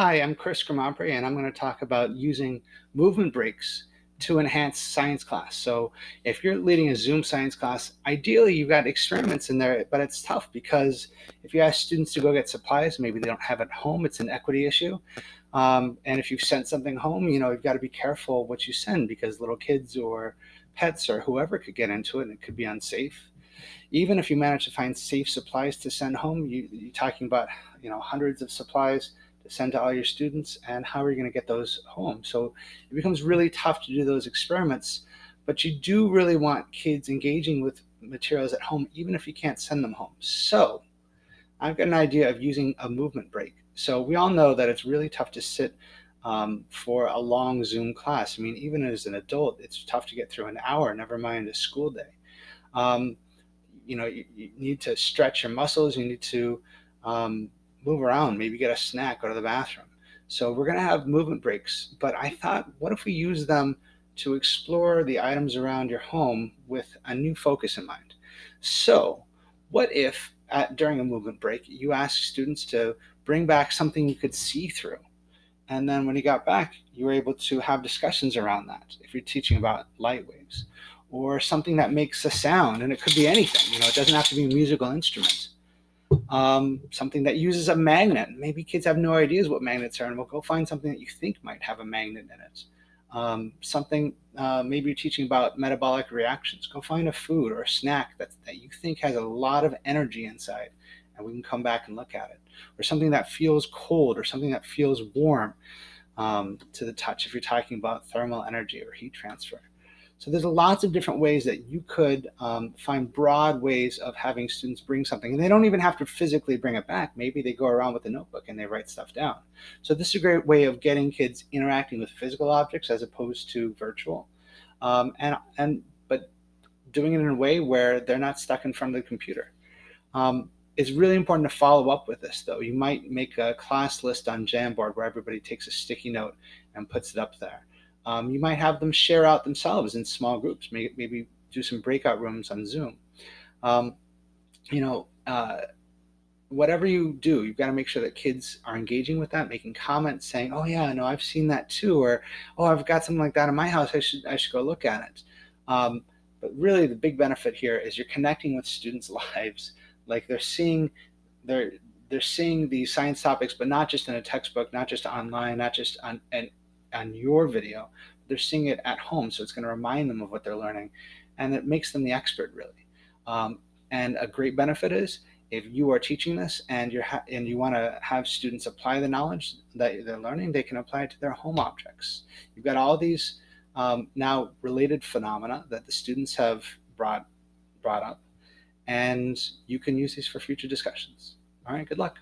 Hi, I'm Chris Gramopri, and I'm going to talk about using movement breaks to enhance science class. So, if you're leading a Zoom science class, ideally you've got experiments in there, but it's tough because if you ask students to go get supplies, maybe they don't have it at home, it's an equity issue. And if you've sent something home, you've got to be careful what you send because little kids or pets or whoever could get into it and it could be unsafe. Even if you manage to find safe supplies to send home, you're talking about hundreds of supplies to send to all your students, and how are you going to get those home? So it becomes really tough to do those experiments, but you do really want kids engaging with materials at home, even if you can't send them home. So I've got an idea of using a movement break. So we all know that it's really tough to sit for a long Zoom class. I mean, even as an adult, it's tough to get through an hour, never mind a school day. Um, you need to stretch your muscles. You need to um, move around, maybe get a snack, go to the bathroom. So we're going to have movement breaks. But I thought, what if we use them to explore the items around your home with a new focus in mind? So what if during a movement break, you ask students to bring back something you could see through? And then when you got back, you were able to have discussions around that. If you're teaching about light waves or something that makes a sound, and it could be anything, it doesn't have to be a musical instrument. Something that uses a magnet. Maybe kids have no ideas what magnets are, and we'll go find something that you think might have a magnet in it. Maybe you're teaching about metabolic reactions. Go find a food or a snack that you think has a lot of energy inside, and we can come back and look at it. Or something that feels cold or something that feels warm to the touch if you're talking about thermal energy or heat transfer. So there's lots of different ways that you could find broad ways of having students bring something. And they don't even have to physically bring it back. Maybe they go around with a notebook and they write stuff down. So this is a great way of getting kids interacting with physical objects as opposed to virtual. But doing it in a way where they're not stuck in front of the computer. It's really important to follow up with this, though. You might make a class list on Jamboard where everybody takes a sticky note and puts it up there. You might have them share out themselves in small groups, maybe do some breakout rooms on Zoom. Um, you know, uh, Whatever you do, you've got to make sure that kids are engaging with that, making comments, saying, "Oh yeah, no, I've seen that too," or "Oh, I've got something like that in my house. I should go look at it." Um, but really, the big benefit here is you're connecting with students' lives. Like they're they're seeing these science topics, but not just in a textbook, not just online, not just on your video. They're seeing it at home, so it's going to remind them of what they're learning, and it makes them the expert really. And a great benefit is if you are teaching this and you want to have students apply the knowledge that they're learning, they can apply it to their home objects. You've got all these now related phenomena that the students have brought up, and you can use these for future discussions. All right, good luck.